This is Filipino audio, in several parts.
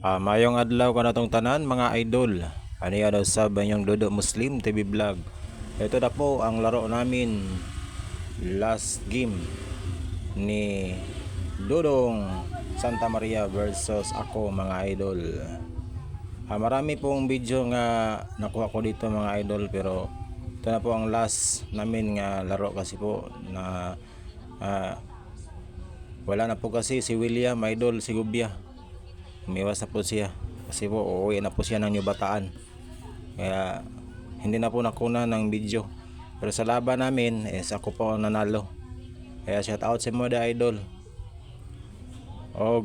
Mayong adlaw ka na tong tanan mga idol. Ano yan daw sa banyong Dodo Muslim TV Vlog. Ito na po ang laro namin last game ni Dodong Santa Maria versus ako mga idol. Marami pong video nga nakuha ko dito mga idol, pero ito na po ang last namin nga laro kasi po na wala na po kasi si William idol, si Gubya. Umiwas na po siya kasi po uuwi na po siya ng New Bataan, kaya hindi na po nakuna ng video. Pero sa laban namin ako po ang nanalo, kaya shout out sa mga idol. O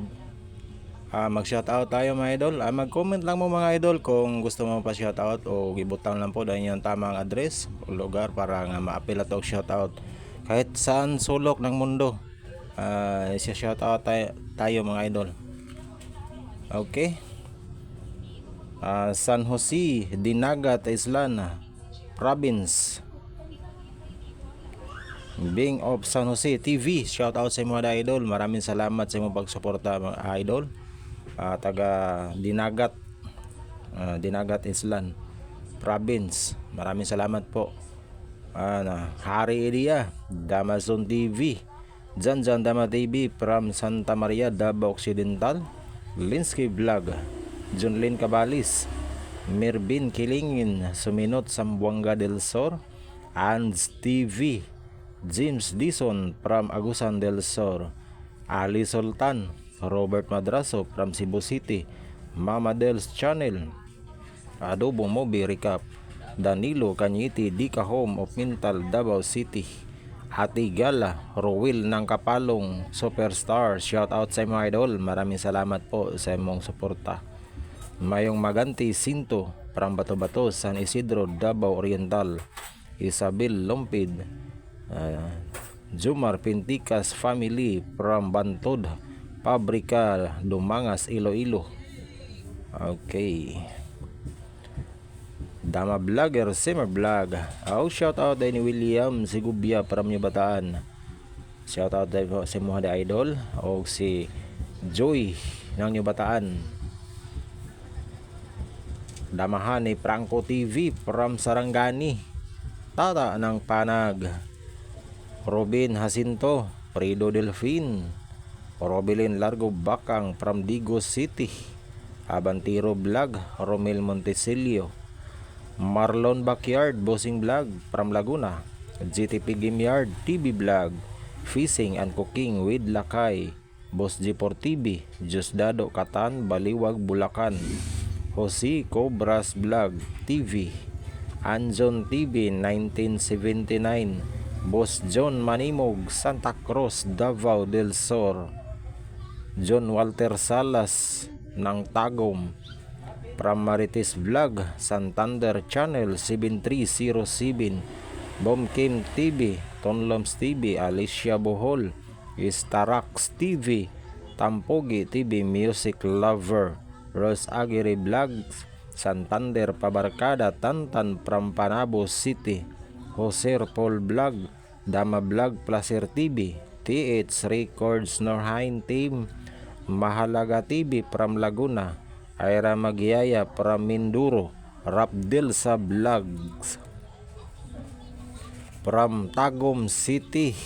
mag shout out tayo mga idol. Mag comment lang mo mga idol kung gusto mo pa shout out, o gibutang lang po dahil yung tamang address o lugar para nga ma-appeal ato shout out kahit saan sulok ng mundo. Siya shout out tayo mga idol. Okay. San Jose, Dinagat Island Province, Being of San Jose TV. Shout out sa mga idol. Maraming salamat sa inyong pagsuporta mga idol. Taga Dinagat, Dinagat Island Province. Maraming salamat po. Hari Area, Damazon TV, Janjan Dama TV from Santa Maria, Davao Occidental, Linsky Vlog, Junlin Cabalis, Mervin Kilingin, Suminot Sambuanga del Sur, Ans TV, James Dison from Agusan del Sur, Ali Sultan, Robert Madraso from Cebu City, Mama Del's Channel, Adobo Movie Recap, Danilo Kanyiti, Dika Home of Mintal, Davao City, Ati Gala, Rowil ng Kapalong, Superstar. Shout out sa mga idol. Maraming salamat po sa imong suporta. Mayong Maganti Sinto, from Bato-Bato, San Isidro, Davao Oriental, Isabel Lompid, Jumar Pinticas family from Bantod, Pabrika, Dumangas, Iloilo. Okay. Dama Vlogger, Simmer Vlog. Shout out din ni William Sigubya from New Bataan. Shout out din po si mga idol o si Joy ng New Bataan. Damahan ni Franco TV from Sarangani, Tata ng Panag, Robin Jacinto, Fredo Delfin, Robilin Largo Bakang from Digos City, Abantiro Vlog, Romel Montesilio, Marlon Backyard Bossing Vlog from Laguna, GTP Game Yard TV Vlog, Fishing and Cooking with Lakay, Boss G4 TV, Diosdado Katan, Baliwag, Bulacan, Jose Cobras Vlog TV, Anjon TV 1979, Boss John Manimog, Santa Cruz, Davao del Sur, John Walter Salas ng Tagum, from Marites Vlog, Santander Channel 7307, Bom Kim TV, Tonloms TV, Alicia Bohol, Starax TV, Tampogi TV, Music Lover, Rose Aguirre Vlogs, Santander Pabarkada, Tantan from Panabo City, Jose Paul Vlog, Dama Vlog, Placer TV, TH Records Norhain Team, Mahalaga TV from Laguna, Aira Magyaya from Minduro, Rapdel sa Vlogs from Tagum City,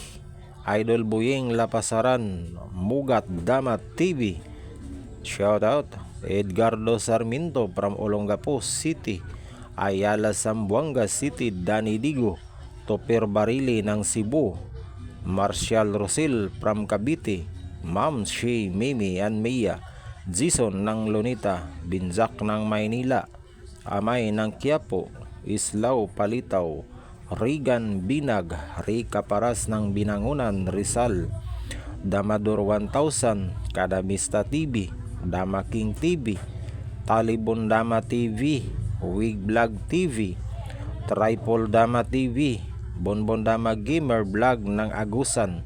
Idol Buying Lapasaran, Mugat Dama TV. Shout out Edgardo Sarmiento from Olongapo City, Ayala Zamboanga City, Danny Digo, Topper Barili ng Cebu, Marcial Rosil from Cavite, Ma'am Shay, Mimi and Mia, Jason ng Lunita, Binjak ng Maynila, Amay ng Quiapo, Islao Palitaw, Regan Binag, Rica Paras ng Binangunan, Rizal, Damador 1000, Kadamista TV, Dama King TV, Talibon Dama TV, Wig Vlog TV, Tripol Dama TV, Bonbon Dama Gamer Vlog ng Agusan,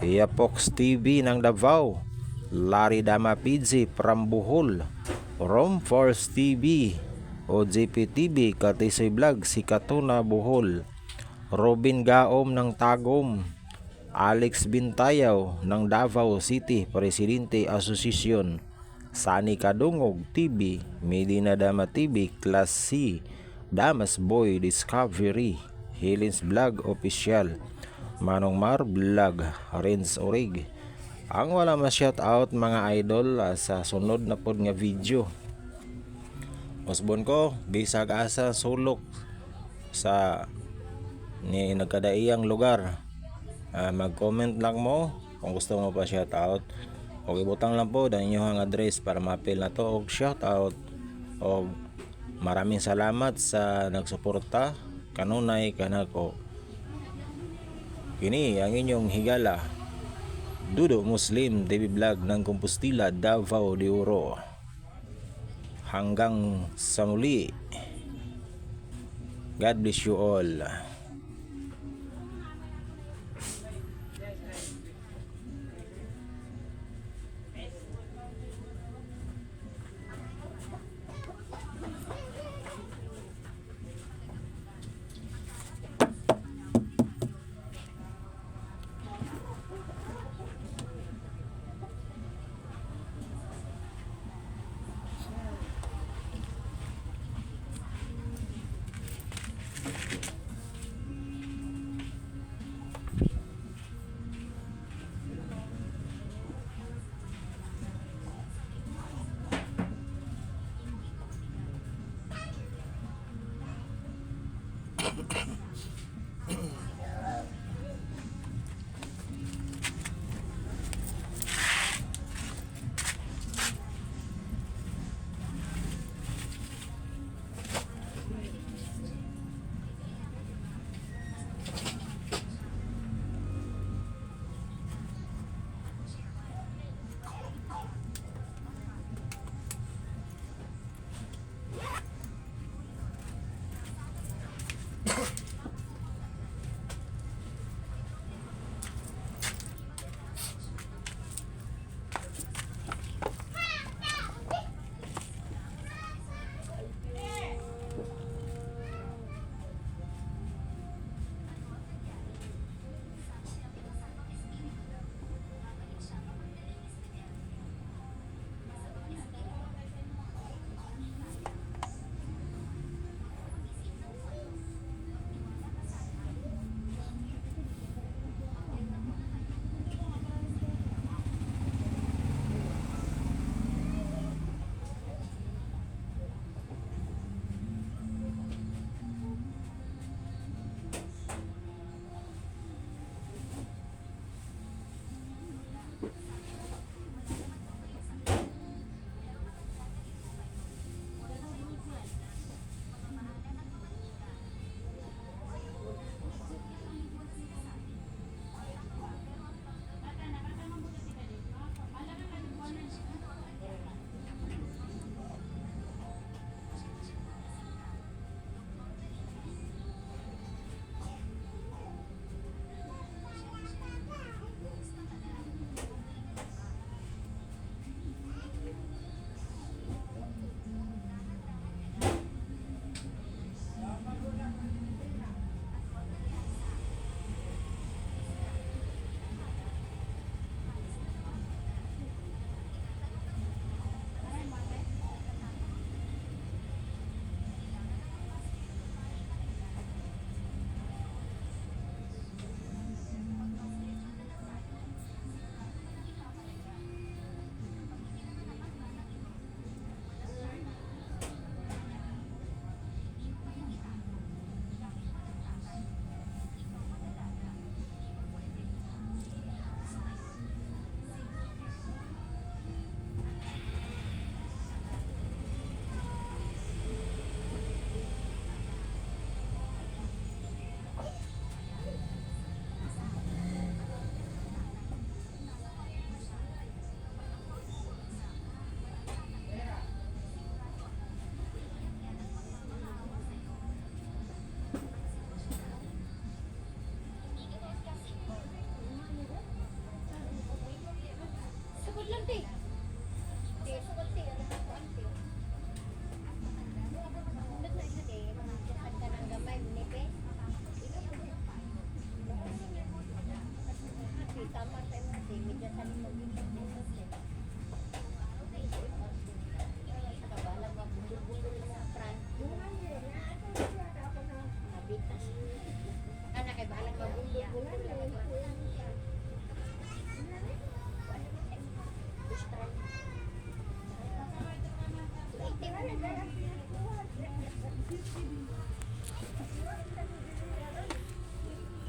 Yapox TV ng Davao, Larry Dama PG from Bohol, Rom Force TV, OJP TV, Katisoy Vlog, Sikatuna Bohol, Robin Gaom ng Tagum, Alex Bintayaw ng Davao City, Presidente Asosasyon, Sani Kadungog TV, Medina Dama TV, Class C, Damas Boy Discovery, Hilins Vlog Official, Manong Mar Vlog, Renz Orig. Ang wala ma-shoutout mga idol sa sunod na pod nga video. Usbon ko, bisag asa sulok sa ni nagkadaiyang lugar. Mag-comment lang mo kung gusto mo pa shoutout. O ibutang lang po ang inyong address para ma-appeal na to og shoutout. O maraming salamat sa nagsuporta kanunay kanako. Kini ang inyong higala, Dudo Muslim TV Vlog ng Compostela, Davao de Oro. Hanggang sa muli. God bless you all.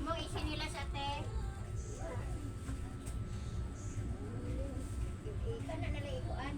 Mo isin nila sa te. Ikan na nila ikuan.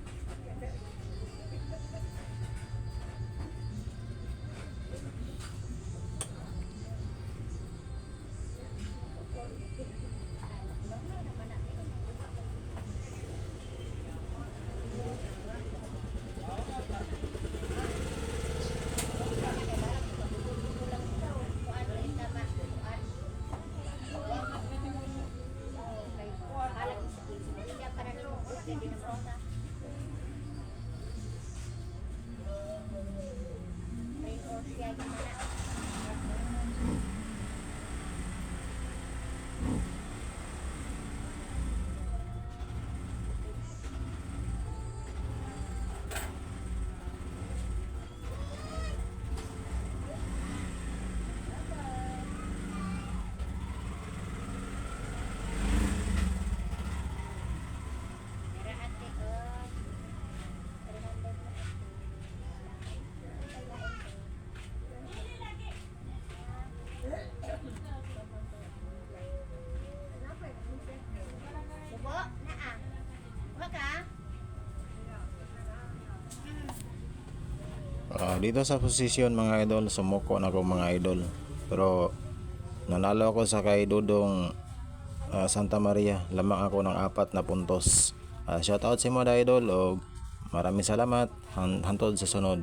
Subo, naa. Wag ka? Dito sa posisyon mga idol, sumuko na ko mga idol. Pero nanalo ako sa kay Dudong Santa Maria. Lamang ako ng 4 na puntos. Shout out sa mga idol o maraming salamat. Hantod sa sunod.